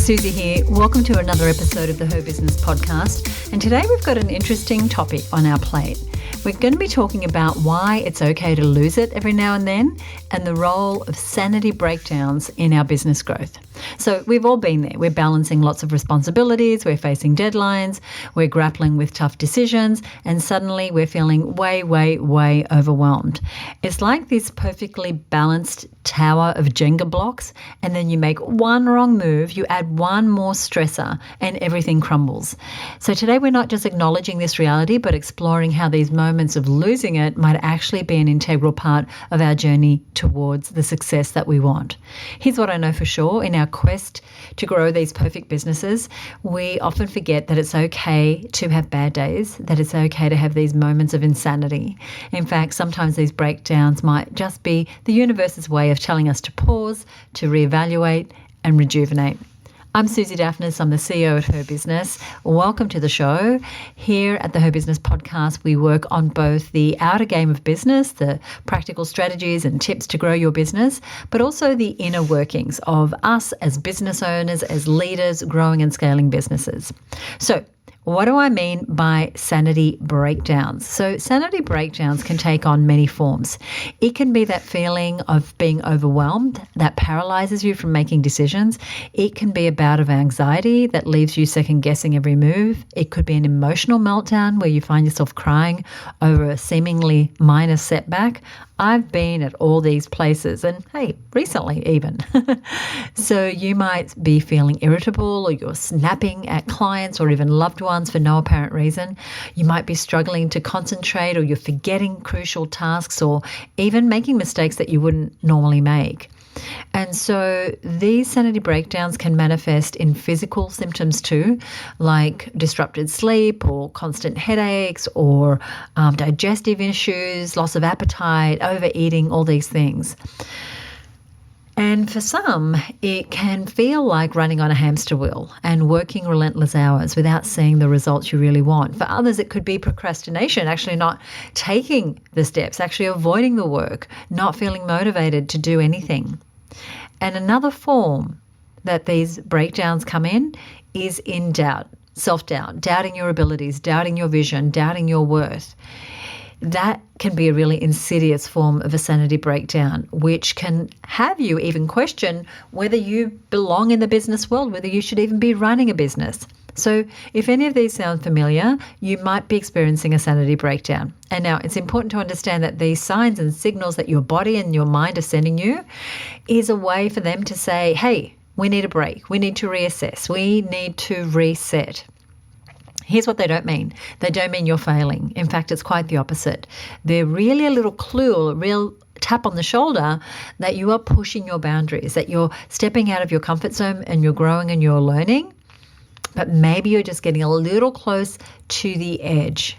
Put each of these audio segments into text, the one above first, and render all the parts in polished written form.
Susie here. Welcome to another episode of the HerBusiness podcast. And today we've got an interesting topic on our plate. We're going to be talking about why it's okay to lose it every now and then and the role of sanity breakdowns in our business growth. So we've all been there. We're balancing lots of responsibilities, we're facing deadlines, we're grappling with tough decisions, and suddenly we're feeling way overwhelmed. It's like this perfectly balanced tower of Jenga blocks, and then you make one wrong move, you add one more stressor, and everything crumbles. So today we're not just acknowledging this reality, but exploring how these moments of losing it might actually be an integral part of our journey towards the success that we want. Here's what I know for sure. In our quest to grow these perfect businesses, we often forget that it's okay to have bad days, that it's okay to have these moments of insanity. In fact, sometimes these breakdowns might just be the universe's way of telling us to pause, to reevaluate and rejuvenate. I'm Susie Daphnis. I'm the CEO at HerBusiness. Welcome to the show. Here at the HerBusiness podcast, we work on both the outer game of business, the practical strategies and tips to grow your business, but also the inner workings of us as business owners, as leaders, growing and scaling businesses. So, what do I mean by sanity breakdowns? So sanity breakdowns can take on many forms. It can be that feeling of being overwhelmed that paralyzes you from making decisions. It can be a bout of anxiety that leaves you second guessing every move. It could be an emotional meltdown where you find yourself crying over a seemingly minor setback. I've been at all these places and hey, recently even. So you might be feeling irritable or you're snapping at clients or even loved ones for no apparent reason. You might be struggling to concentrate or you're forgetting crucial tasks or even making mistakes that you wouldn't normally make. And so these sanity breakdowns can manifest in physical symptoms too, like disrupted sleep or constant headaches or digestive issues, loss of appetite, overeating, all these things. And for some, it can feel like running on a hamster wheel and working relentless hours without seeing the results you really want. For others, it could be procrastination, actually not taking the steps, actually avoiding the work, not feeling motivated to do anything. And another form that these breakdowns come in is in doubt, self-doubt, doubting your abilities, doubting your vision, doubting your worth. That can be a really insidious form of a sanity breakdown, which can have you even question whether you belong in the business world, whether you should even be running a business. So if any of these sound familiar, you might be experiencing a sanity breakdown. And now it's important to understand that these signs and signals that your body and your mind are sending you is a way for them to say, hey, we need a break. We need to reassess. We need to reset. Here's what they don't mean. They don't mean you're failing. In fact, it's quite the opposite. They're really a little clue, a real tap on the shoulder that you are pushing your boundaries, that you're stepping out of your comfort zone and you're growing and you're learning, but maybe you're just getting a little close to the edge.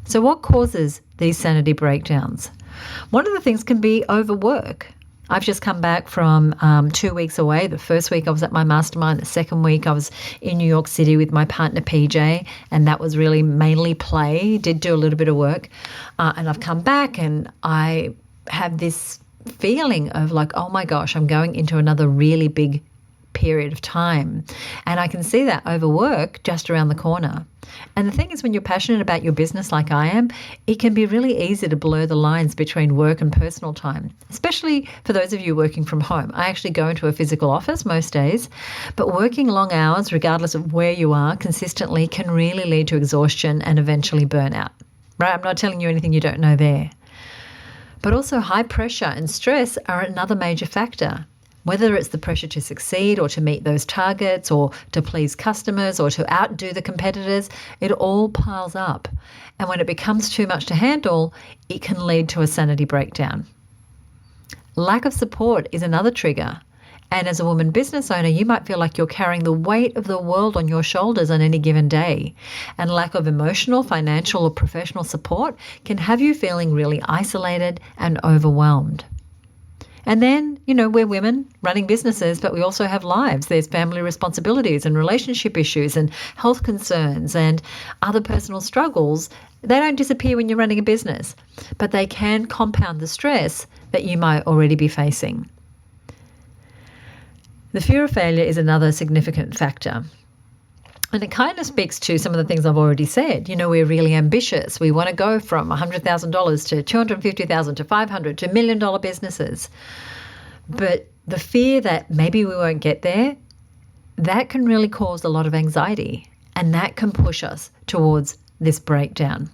So what causes these sanity breakdowns? One of the things can be overwork. I've just come back from 2 weeks away. The first week I was at my mastermind. The second week I was in New York City with my partner PJ, and that was really mainly play. Did do a little bit of work. And I've come back and I have this feeling of like, oh my gosh, I'm going into another really big period of time. And I can see that overwork just around the corner. And the thing is, when you're passionate about your business like I am, it can be really easy to blur the lines between work and personal time, especially for those of you working from home. I actually go into a physical office most days, but working long hours, regardless of where you are, consistently can really lead to exhaustion and eventually burnout. Right? I'm not telling you anything you don't know there. But also high pressure and stress are another major factor. Whether it's the pressure to succeed or to meet those targets or to please customers or to outdo the competitors, it all piles up. And when it becomes too much to handle, it can lead to a sanity breakdown. Lack of support is another trigger. And as a woman business owner, you might feel like you're carrying the weight of the world on your shoulders on any given day. And lack of emotional, financial, or professional support can have you feeling really isolated and overwhelmed. And then, we're women running businesses, but we also have lives. There's family responsibilities and relationship issues and health concerns and other personal struggles. They don't disappear when you're running a business, but they can compound the stress that you might already be facing. The fear of failure is another significant factor. And it kind of speaks to some of the things I've already said. We're really ambitious. We want to go from $100,000 to $250,000 to $500,000 to $1 million businesses. But the fear that maybe we won't get there, that can really cause a lot of anxiety, and that can push us towards this breakdown.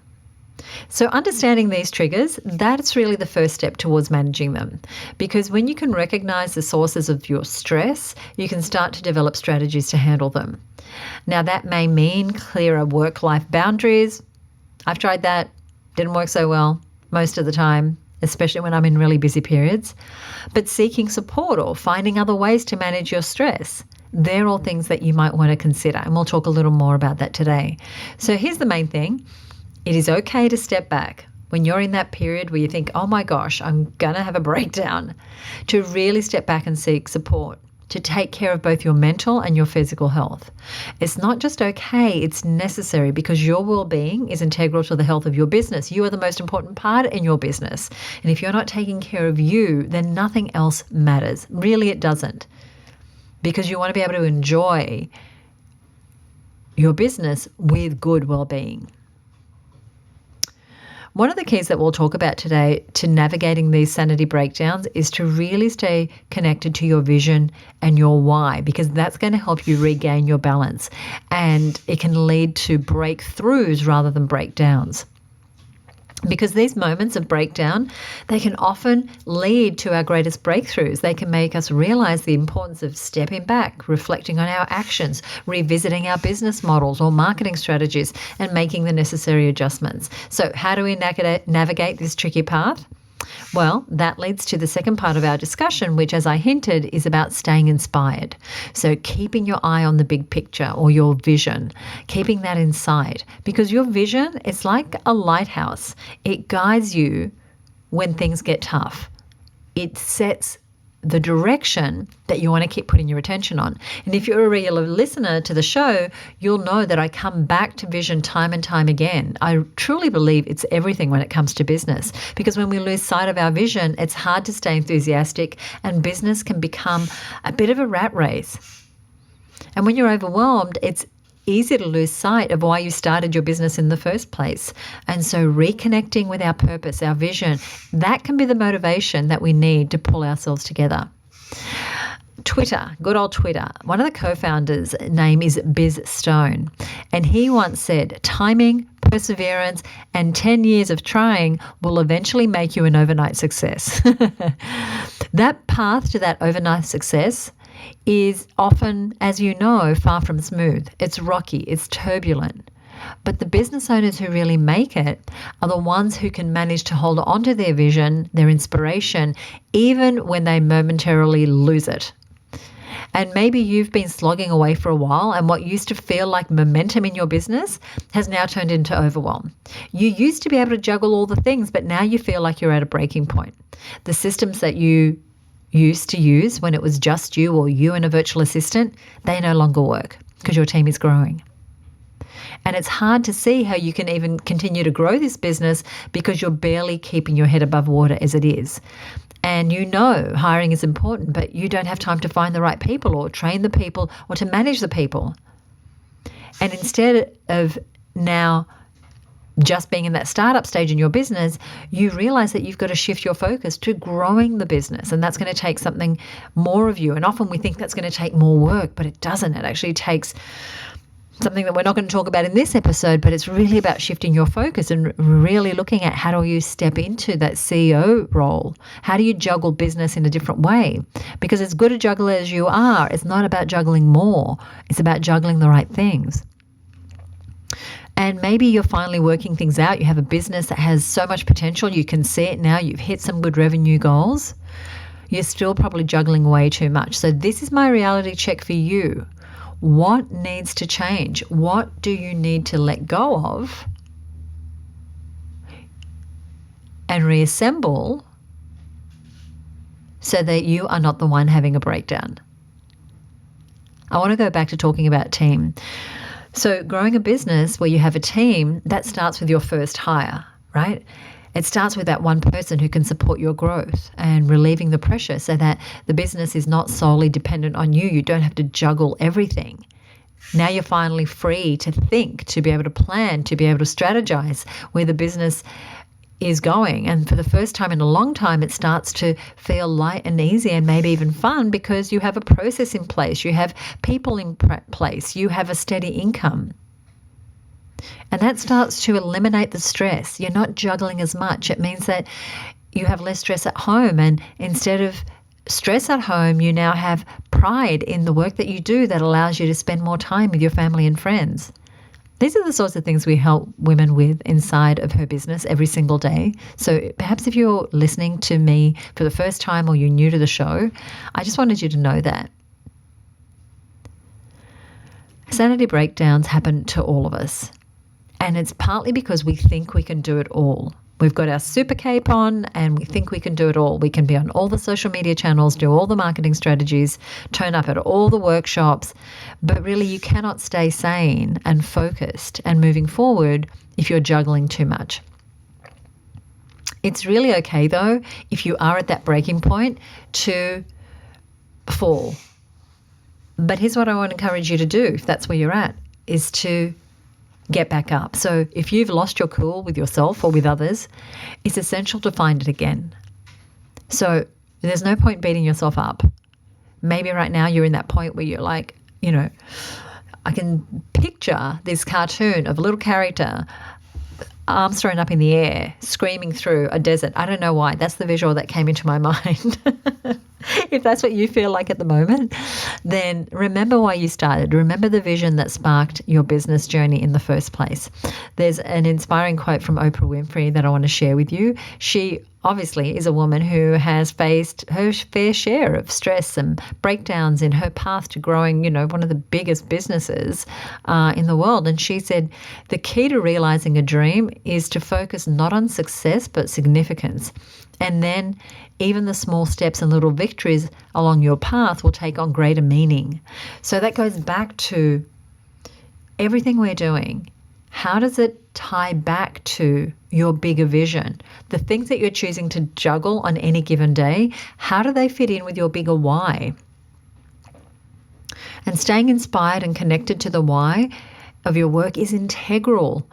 So understanding these triggers, that's really the first step towards managing them. Because when you can recognize the sources of your stress, you can start to develop strategies to handle them. Now, that may mean clearer work-life boundaries. I've tried that. Didn't work so well most of the time, especially when I'm in really busy periods. But seeking support or finding other ways to manage your stress, they're all things that you might want to consider. And we'll talk a little more about that today. So here's the main thing. It is okay to step back when you're in that period where you think, oh my gosh, I'm going to have a breakdown, to really step back and seek support, to take care of both your mental and your physical health. It's not just okay, it's necessary, because your well-being is integral to the health of your business. You are the most important part in your business. And if you're not taking care of you, then nothing else matters. Really, it doesn't. Because you want to be able to enjoy your business with good well-being. One of the keys that we'll talk about today to navigating these sanity breakdowns is to really stay connected to your vision and your why, because that's going to help you regain your balance, and it can lead to breakthroughs rather than breakdowns. Because these moments of breakdown, they can often lead to our greatest breakthroughs. They can make us realize the importance of stepping back, reflecting on our actions, revisiting our business models or marketing strategies, and making the necessary adjustments. So how do we navigate this tricky path? Well, that leads to the second part of our discussion, which, as I hinted, is about staying inspired. So keeping your eye on the big picture or your vision, keeping that in sight, because your vision is like a lighthouse. It guides you when things get tough. It sets the direction that you want to keep putting your attention on. And if you're a regular listener to the show, you'll know that I come back to vision time and time again. I truly believe it's everything when it comes to business, because when we lose sight of our vision, it's hard to stay enthusiastic, and business can become a bit of a rat race. And when you're overwhelmed, it's easy to lose sight of why you started your business in the first place. And so reconnecting with our purpose, our vision, that can be the motivation that we need to pull ourselves together. Twitter, good old Twitter. One of the co-founders' name is Biz Stone. And he once said, timing, perseverance, and 10 years of trying will eventually make you an overnight success. That path to that overnight success is often, as you know, far from smooth. It's rocky, it's turbulent. But the business owners who really make it are the ones who can manage to hold on to their vision, their inspiration, even when they momentarily lose it. And maybe you've been slogging away for a while, and what used to feel like momentum in your business has now turned into overwhelm. You used to be able to juggle all the things, but now you feel like you're at a breaking point. The systems that you used to use when it was just you or you and a virtual assistant, they no longer work because your team is growing. And it's hard to see how you can even continue to grow this business because you're barely keeping your head above water as it is. And you know hiring is important, but you don't have time to find the right people or train the people or to manage the people. And instead of now just being in that startup stage in your business, you realize that you've got to shift your focus to growing the business. And that's going to take something more of you. And often we think that's going to take more work, but it doesn't. It actually takes something that we're not going to talk about in this episode, but it's really about shifting your focus and really looking at how do you step into that CEO role? How do you juggle business in a different way? Because as good a juggler as you are, it's not about juggling more. It's about juggling the right things. And maybe you're finally working things out. You have a business that has so much potential. You can see it now. You've hit some good revenue goals. You're still probably juggling way too much. So this is my reality check for you. What needs to change? What do you need to let go of and reassemble so that you are not the one having a breakdown? I want to go back to talking about team. So growing a business where you have a team, that starts with your first hire, right? It starts with that one person who can support your growth and relieving the pressure so that the business is not solely dependent on you. You don't have to juggle everything. Now you're finally free to think, to be able to plan, to be able to strategize where the business is going. And for the first time in a long time, it starts to feel light and easy and maybe even fun because you have a process in place, you have people in place, you have a steady income. And that starts to eliminate the stress. You're not juggling as much. It means that you have less stress at home. And instead of stress at home, you now have pride in the work that you do that allows you to spend more time with your family and friends. These are the sorts of things we help women with inside of Her Business every single day. So perhaps if you're listening to me for the first time or you're new to the show, I just wanted you to know that. Sanity breakdowns happen to all of us. And it's partly because we think we can do it all. We've got our super cape on and we think we can do it all. We can be on all the social media channels, do all the marketing strategies, turn up at all the workshops, but really you cannot stay sane and focused and moving forward if you're juggling too much. It's really okay though, if you are at that breaking point, to fall. But here's what I want to encourage you to do, if that's where you're at, is to get back up. So if you've lost your cool with yourself or with others, it's essential to find it again. So there's no point beating yourself up. Maybe right now you're in that point where you're like, I can picture this cartoon of a little character, arms thrown up in the air, screaming through a desert. I don't know why. That's the visual that came into my mind. If that's what you feel like at the moment, then remember why you started. Remember the vision that sparked your business journey in the first place. There's an inspiring quote from Oprah Winfrey that I want to share with you. She obviously is a woman who has faced her fair share of stress and breakdowns in her path to growing, one of the biggest businesses in the world. And she said, the key to realizing a dream is to focus not on success, but significance. And then even the small steps and little victories along your path will take on greater meaning. So that goes back to everything we're doing. How does it tie back to your bigger vision? The things that you're choosing to juggle on any given day, how do they fit in with your bigger why? And staying inspired and connected to the why of your work is integral.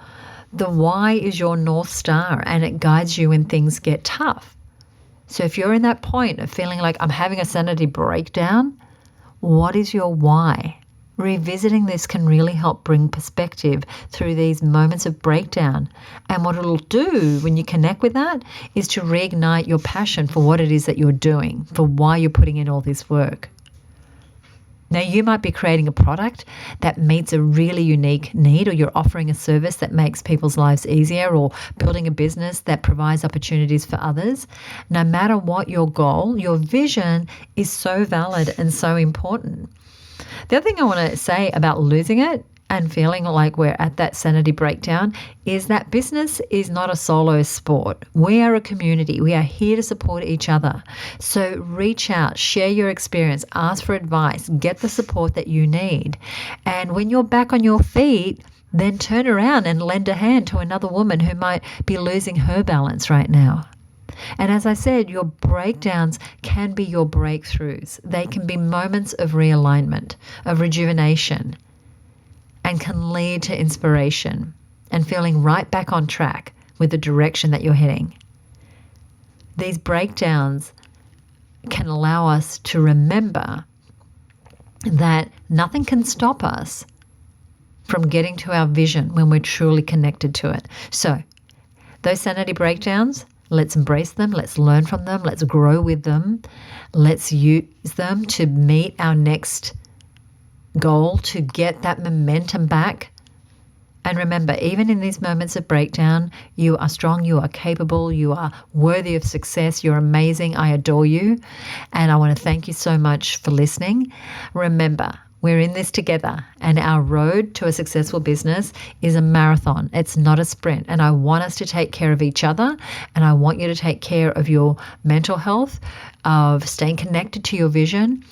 The why is your North Star and it guides you when things get tough. So if you're in that point of feeling like I'm having a sanity breakdown, what is your why? Revisiting this can really help bring perspective through these moments of breakdown. And what it'll do when you connect with that is to reignite your passion for what it is that you're doing, for why you're putting in all this work. Now, you might be creating a product that meets a really unique need, or you're offering a service that makes people's lives easier, or building a business that provides opportunities for others. No matter what your goal, your vision is so valid and so important. The other thing I want to say about losing it and feeling like we're at that sanity breakdown is that business is not a solo sport. We are a community. We are here to support each other. So reach out, share your experience, ask for advice, get the support that you need. And when you're back on your feet, then turn around and lend a hand to another woman who might be losing her balance right now. And as I said, your breakdowns can be your breakthroughs. They can be moments of realignment, of rejuvenation, and can lead to inspiration and feeling right back on track with the direction that you're heading. These breakdowns can allow us to remember that nothing can stop us from getting to our vision when we're truly connected to it. So those sanity breakdowns, let's embrace them, let's learn from them, let's grow with them, let's use them to meet our next goal, to get that momentum back. And remember, even in these moments of breakdown, you are strong, you are capable, you are worthy of success, you're amazing, I adore you. And I want to thank you so much for listening. Remember, we're in this together, and our road to a successful business is a marathon. It's not a sprint. And I want us to take care of each other, and I want you to take care of your mental health, of staying connected to your vision.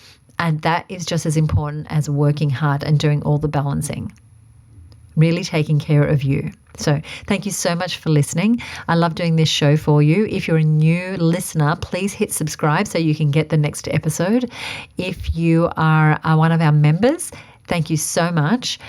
And that is just as important as working hard and doing all the balancing. really taking care of you. So thank you so much for listening. I love doing this show for you. If you're a new listener, please hit subscribe so you can get the next episode. If you are one of our members, thank you so much.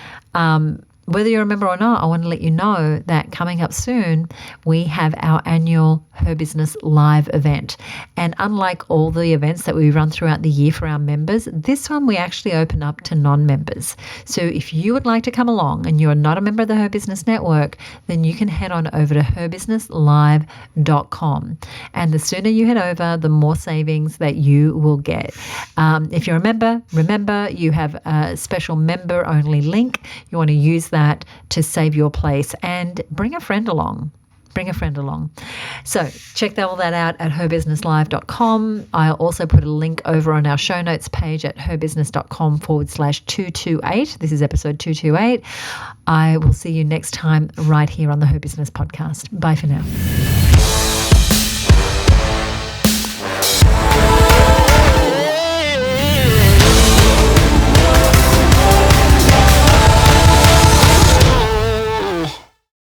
Whether you're a member or not, I want to let you know that coming up soon, we have our annual HerBusiness live event. And unlike all the events that we run throughout the year for our members, this one we actually open up to non-members. So if you would like to come along and you're not a member of the HerBusiness Network, then you can head on over to herbusinesslive.com. And the sooner you head over, the more savings that you will get. If you're a member, remember you have a special member-only link. You want to use that to save your place and bring a friend along. So check all that out at herbusinesslive.com. I'll also put a link over on our show notes page at herbusiness.com/228. This is episode 228. I will see you next time right here on the Her Business podcast. Bye for now.